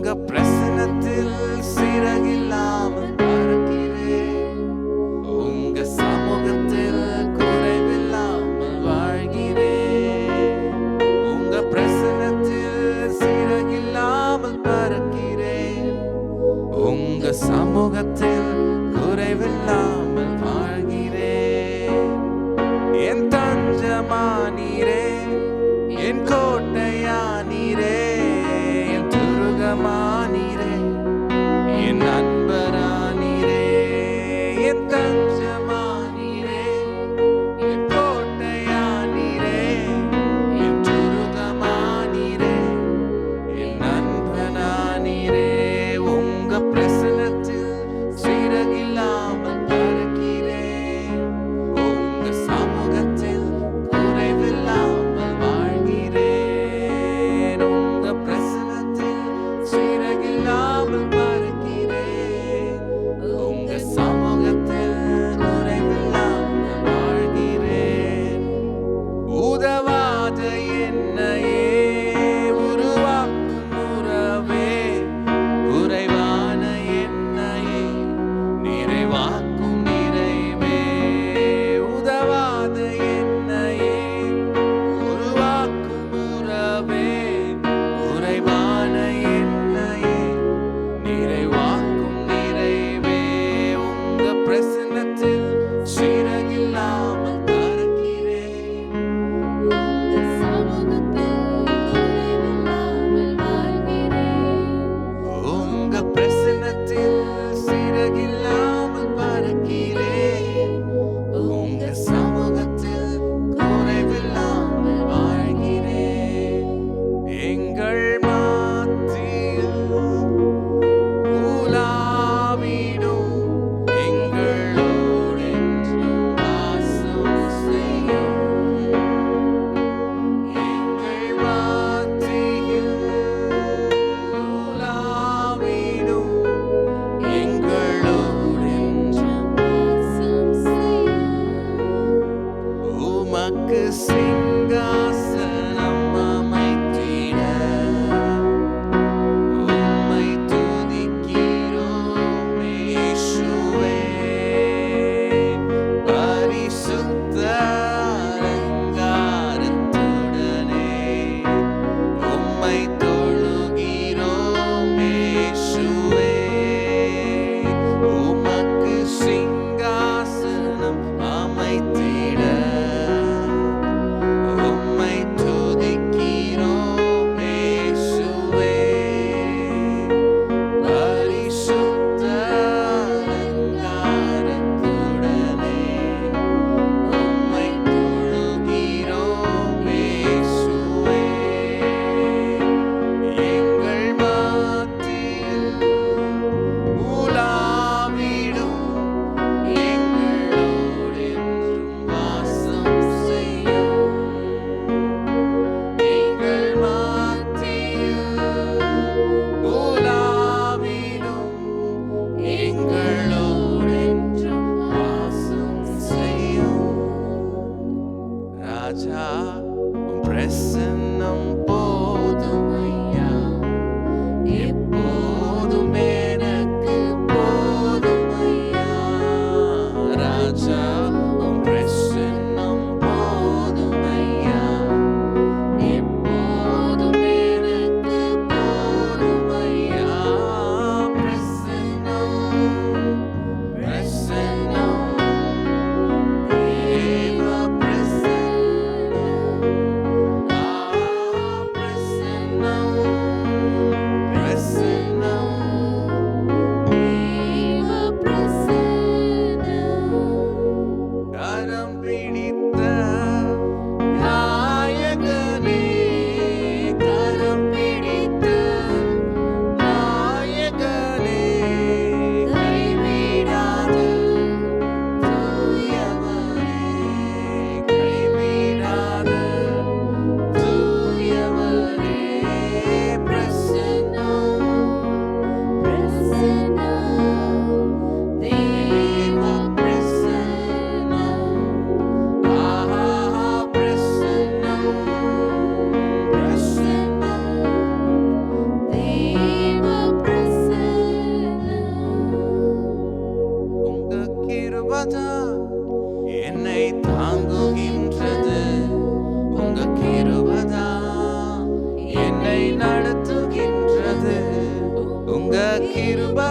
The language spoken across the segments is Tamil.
உங்க பிரசனத்தில் சிறகில்லாமல் பறக்கிறேன். உங்க சமூகத்தில் குறைவில்லாமல் வாழ்கிறேன். உங்க பிரசனத்தில் சிறகில்லாமல் பறக்கிறேன். உங்க சமூகத்தில் குறைவில்லாமல் வாழ்கிறேன். என் தஞ்சமானீரே, என் கோட்டையானீரே, என் துருகமானீரே, என் நண்பரானீரே. என் தஞ்சமானீரே, என் கோட்டையானீரே, என் துருகமானீரே, என் நண்பனானீரே. உங்க பிரசனத்தில் சிறகில்லாமல் பறக்கிறேன். உங்க சமூகத்தில் குறைவில்லாமல் வாழ்கிறேன். உங்க பிரசனத்தில்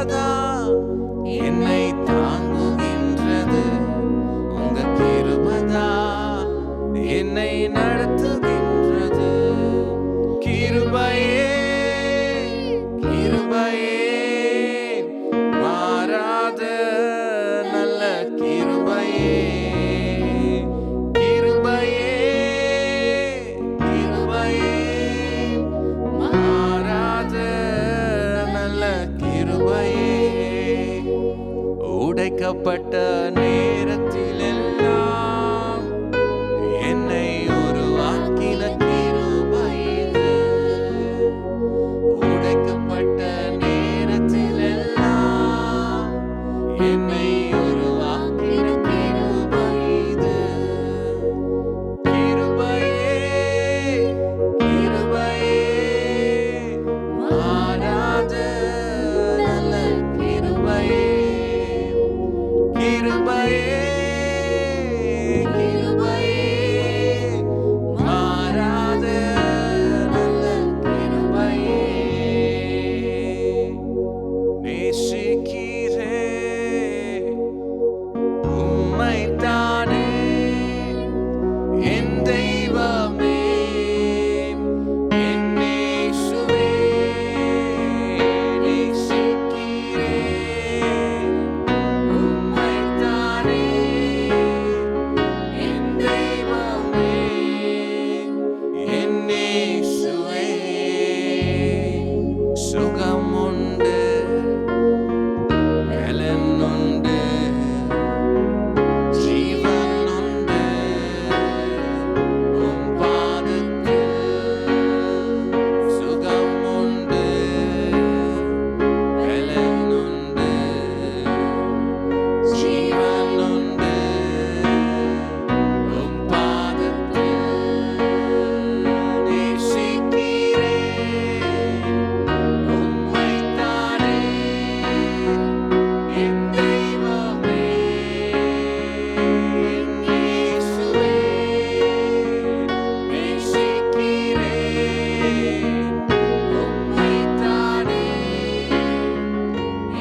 கிருபைதான் என்னை தாங்குகின்றது. உங்க கிருபைதான் என்னை நடத்துகின்றது. கிருபையே கிருபையே மாறாத நல்ல கிருபையே. கிருபையே கிருபையே மாறாத நல்ல கிருபையே. உடைக்கப்பட்ட நேரத்திலெல்லாம் என்னை உருவாக்கின கிருபை இது. உடைக்கப்பட்ட நேரத்திலெல்லாம் என்னை உருவாக்கின கிருபை இது. கிருபையே கிருபையே மாறாத நல்ல கிருபையே. கிருபையே கிருபையே மாறாத நல்ல கிருபையே. நேசிக்கிறேன் உம்மைத்தானே என் தெய்வமே என் இயேசுவே. நேசிக்கிறேன் உம்மைத்தானே என் தெய்வமே என் இயேசுவே. சுகம் உண்டு பலன் உண்டு ஜீவன் உண்டு உம் பாதத்தில். சுகம் உண்டு பலன் உண்டு ஜீவன் உண்டு உம் பாதத்தில். நேசிக்கிறேன் உம்மைத்தானே என் தெய்வமே என் இயேசுவே. நேசிக்கிறேன் உம்மைத்தானே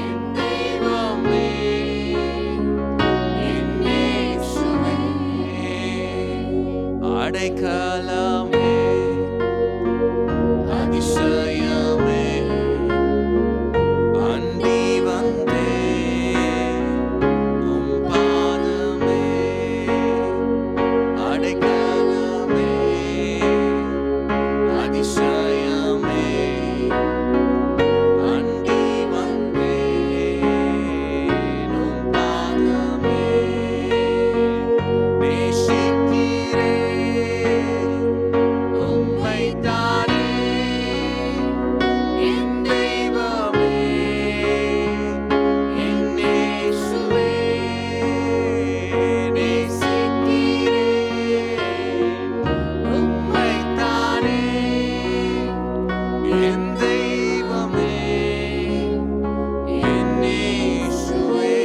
என் தெய்வமே என் இயேசுவே. அடைக்கலமே அதிசயமே அண்டி வந்தே உம் பாதமே. அடைக்கலமே அதிசயமே அண்டி வந்தே உம் பாதமே. நேசிக்கிறேன் உம்மைத்தானே என் தெய்வமே என் இயேசுவே. நேசிக்கிறேன் உம்மைத்தானே என் தெய்வமே என் இயேசுவே.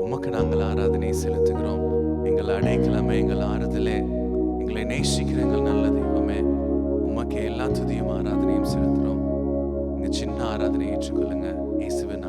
உமக்கு நாங்கள் ஆராதனை செலுத்துகிறோம். எங்கள் அடைக்கலமே எங்கள் ஆறுதலே எங்களை நேசிக்கிற எங்கள் நல்ல தெய்வமே உமக்கு எல்லா துதியும் ஆராதனையும் செலுத்துகிறோம். இந்த சின்ன ஆராதனை ஏற்றுக்கொள்ளுங்க. இயேசுவின்